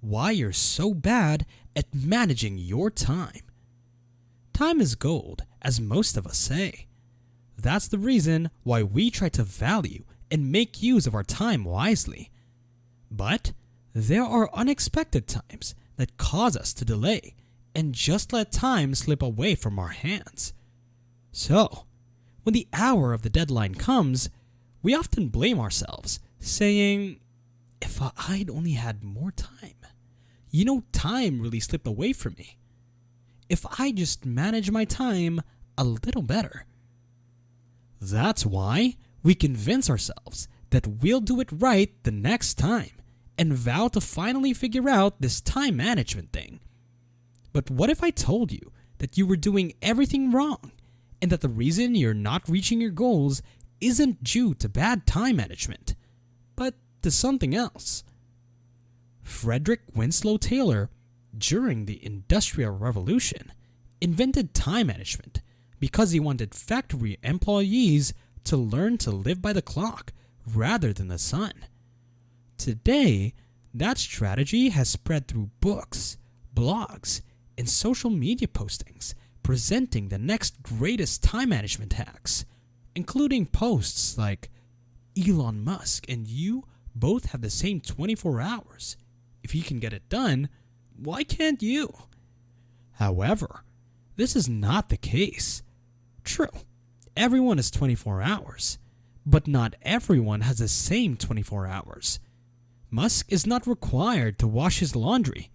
why you're so bad at managing your time. Time is gold, as most of us say. That's the reason why we try to value and make use of our time wisely. But there are unexpected times that cause us to delay and just let time slip away from our hands. So, when the hour of the deadline comes, we often blame ourselves, saying, if I'd only had more time. Time really slipped away from me. If I just manage my time a little better. That's why we convince ourselves that we'll do it right the next time and vow to finally figure out this time management thing. But what if I told you that you were doing everything wrong and that the reason you're not reaching your goals isn't due to bad time management, but to something else? Frederick Winslow Taylor, during the Industrial Revolution, invented time management because he wanted factory employees to learn to live by the clock rather than the sun. Today, that strategy has spread through books, blogs, and social media postings presenting the next greatest time management hacks, including posts like, Elon Musk and you both have the same 24 hours. If he can get it done, why can't you? However, this is not the case. True, everyone has 24 hours, but not everyone has the same 24 hours. Musk is not required to wash his laundry,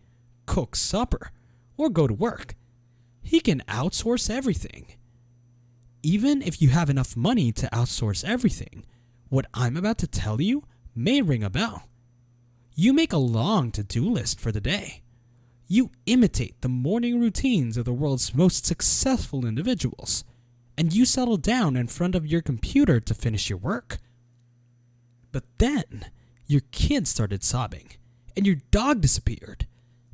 cook supper, or go to work. He can outsource everything. Even if you have enough money to outsource everything, what I'm about to tell you may ring a bell. You make a long to-do list for the day. You imitate the morning routines of the world's most successful individuals, and you settle down in front of your computer to finish your work. But then, your kid started sobbing, and your dog disappeared.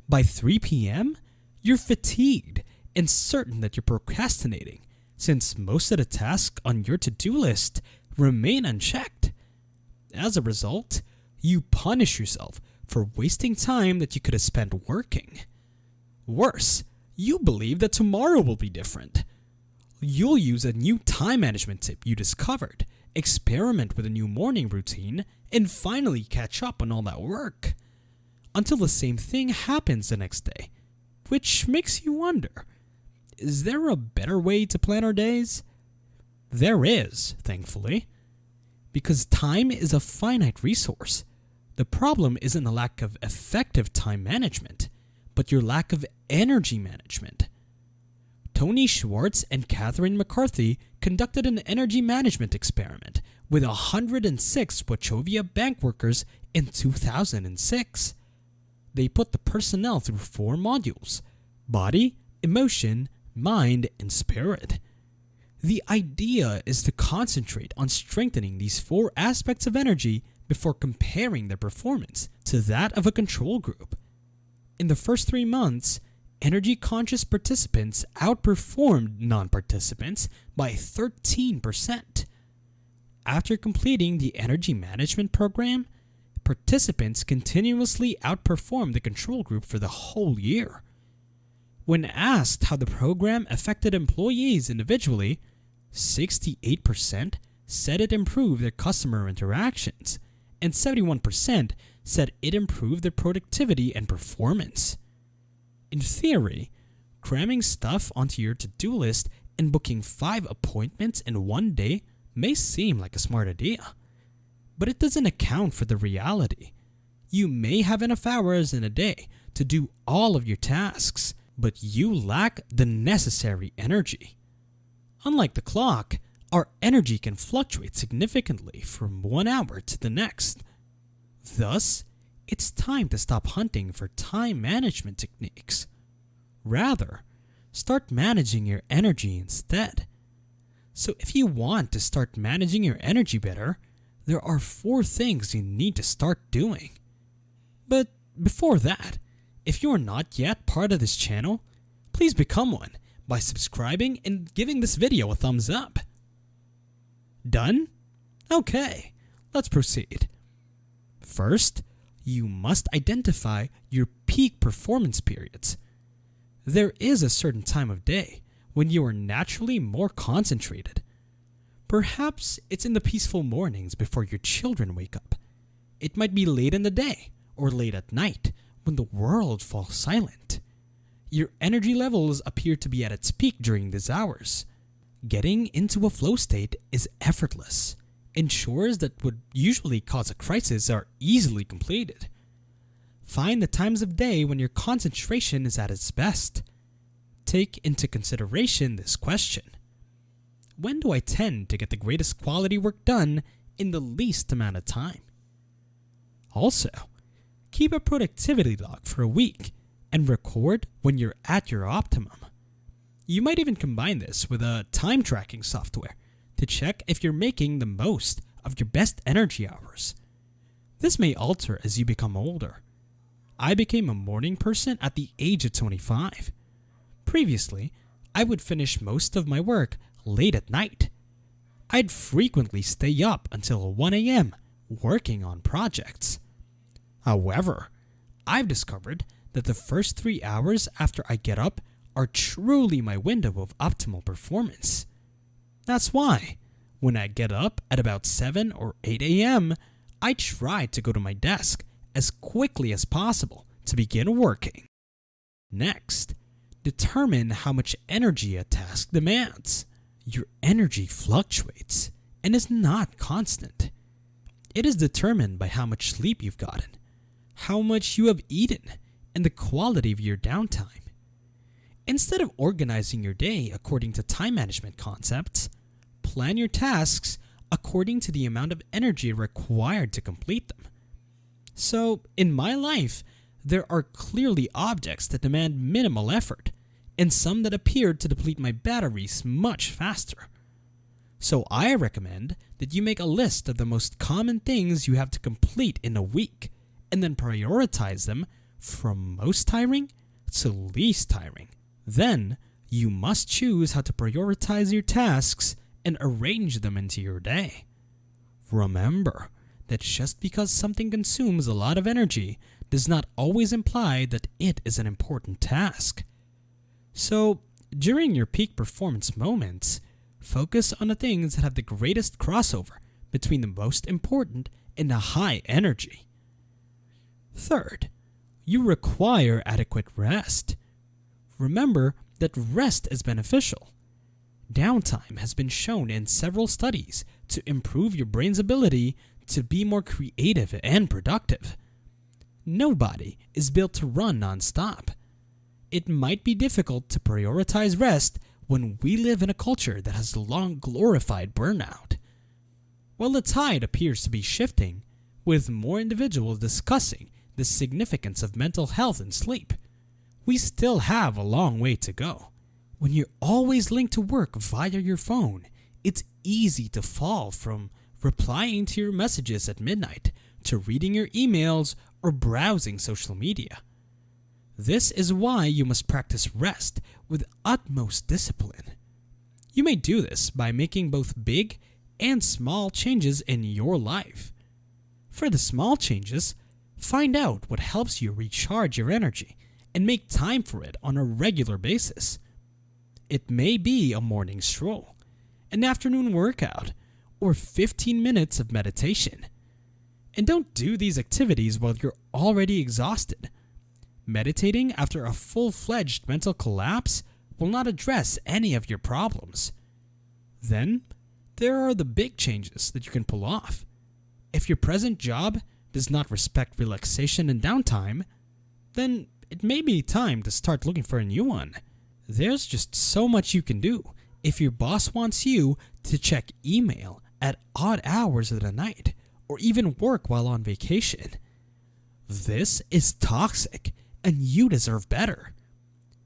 By 3 p.m., you're fatigued and certain that you're procrastinating, since most of the tasks on your to-do list remain unchecked. As a result, you punish yourself for wasting time that you could have spent working. Worse, you believe that tomorrow will be different. You'll use a new time management tip you discovered, experiment with a new morning routine, and finally catch up on all that work. Until the same thing happens the next day, which makes you wonder, is there a better way to plan our days? There is, thankfully. Because time is a finite resource. The problem isn't a lack of effective time management, but your lack of energy management. Tony Schwartz and Catherine McCarthy conducted an energy management experiment with 106 Wachovia bank workers in 2006. They put the personnel through 4 modules: body, emotion, mind, and spirit. The idea is to concentrate on strengthening these 4 aspects of energy before comparing their performance to that of a control group. In the first 3 months, energy-conscious participants outperformed non-participants by 13%. After completing the energy management program, participants continuously outperformed the control group for the whole year. When asked how the program affected employees individually, 68% said it improved their customer interactions, and 71% said it improved their productivity and performance. In theory, cramming stuff onto your to-do list and booking 5 appointments in one day may seem like a smart idea, but it doesn't account for the reality. You may have enough hours in a day to do all of your tasks, but you lack the necessary energy. Unlike the clock, our energy can fluctuate significantly from one hour to the next. Thus, it's time to stop hunting for time management techniques. Rather, start managing your energy instead. So if you want to start managing your energy better, there are 4 things you need to start doing. But before that, if you are not yet part of this channel, please become one by subscribing and giving this video a thumbs up. Done? Okay, let's proceed. First, you must identify your peak performance periods. There is a certain time of day when you are naturally more concentrated. Perhaps it's in the peaceful mornings before your children wake up. It might be late in the day or late at night when the world falls silent. Your energy levels appear to be at its peak during these hours. Getting into a flow state is effortless, and chores that would usually cause a crisis are easily completed. Find the times of day when your concentration is at its best. Take into consideration this question: when do I tend to get the greatest quality work done in the least amount of time? Also, keep a productivity log for a week and record when you're at your optimum. You might even combine this with a time tracking software to check if you're making the most of your best energy hours. This may alter as you become older. I became a morning person at the age of 25. Previously, I would finish most of my work late at night. I'd frequently stay up until 1 a.m. working on projects. However, I've discovered that the first 3 hours after I get up are truly my window of optimal performance. That's why, when I get up at about 7 or 8 a.m., I try to go to my desk as quickly as possible to begin working. Next, determine how much energy a task demands. Your energy fluctuates and is not constant. It is determined by how much sleep you've gotten, how much you have eaten, and the quality of your downtime. Instead of organizing your day according to time management concepts, plan your tasks according to the amount of energy required to complete them. So, in my life, there are clearly objects that demand minimal effort, and some that appear to deplete my batteries much faster. So I recommend that you make a list of the most common things you have to complete in a week, and then prioritize them from most tiring to least tiring. Then, you must choose how to prioritize your tasks and arrange them into your day. Remember that just because something consumes a lot of energy does not always imply that it is an important task. So, during your peak performance moments, focus on the things that have the greatest crossover between the most important and the high energy. Third, you require adequate rest. Remember that rest is beneficial. Downtime has been shown in several studies to improve your brain's ability to be more creative and productive. Nobody is built to run non-stop. It might be difficult to prioritize rest when we live in a culture that has long glorified burnout. While the tide appears to be shifting, with more individuals discussing the significance of mental health and sleep, we still have a long way to go. When you're always linked to work via your phone, it's easy to fall from replying to your messages at midnight to reading your emails or browsing social media. This is why you must practice rest with utmost discipline. You may do this by making both big and small changes in your life. For the small changes, find out what helps you recharge your energy and make time for it on a regular basis. It may be a morning stroll, an afternoon workout, or 15 minutes of meditation. And don't do these activities while you're already exhausted. Meditating after a full-fledged mental collapse will not address any of your problems. Then, there are the big changes that you can pull off. If your present job does not respect relaxation and downtime, then it may be time to start looking for a new one. There's just so much you can do if your boss wants you to check email at odd hours of the night or even work while on vacation. This is toxic, and you deserve better.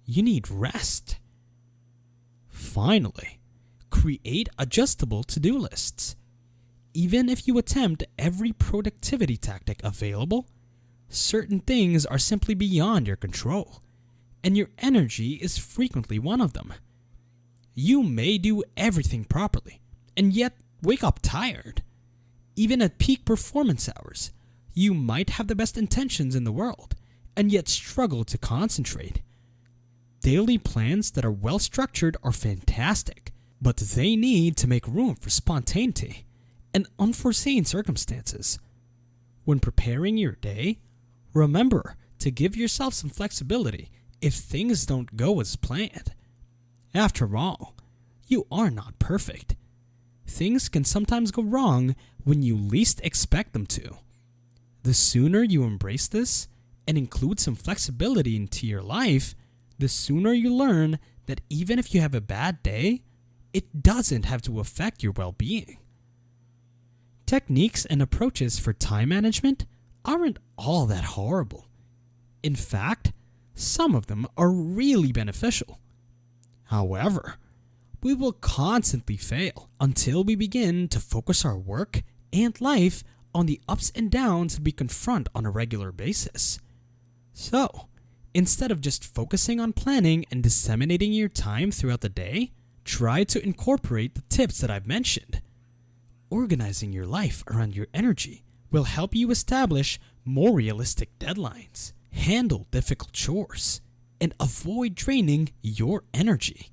You need rest. Finally, create adjustable to-do lists. Even if you attempt every productivity tactic available, certain things are simply beyond your control, and your energy is frequently one of them. You may do everything properly, and yet wake up tired. Even at peak performance hours, you might have the best intentions in the world, and yet struggle to concentrate. Daily plans that are well structured are fantastic, but they need to make room for spontaneity and unforeseen circumstances. When preparing your day, remember to give yourself some flexibility if things don't go as planned. After all, you are not perfect. Things can sometimes go wrong when you least expect them to. The sooner you embrace this and include some flexibility into your life, the sooner you learn that even if you have a bad day, it doesn't have to affect your well-being. Techniques and approaches for time management aren't all that horrible. In fact, some of them are really beneficial. However, we will constantly fail until we begin to focus our work and life on the ups and downs we confront on a regular basis. So, instead of just focusing on planning and disseminating your time throughout the day, try to incorporate the tips that I've mentioned. Organizing your life around your energy will help you establish more realistic deadlines, handle difficult chores, and avoid draining your energy.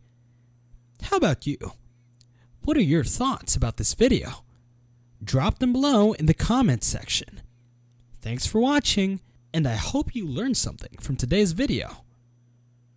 How about you? What are your thoughts about this video? Drop them below in the comments section. Thanks for watching, and I hope you learned something from today's video.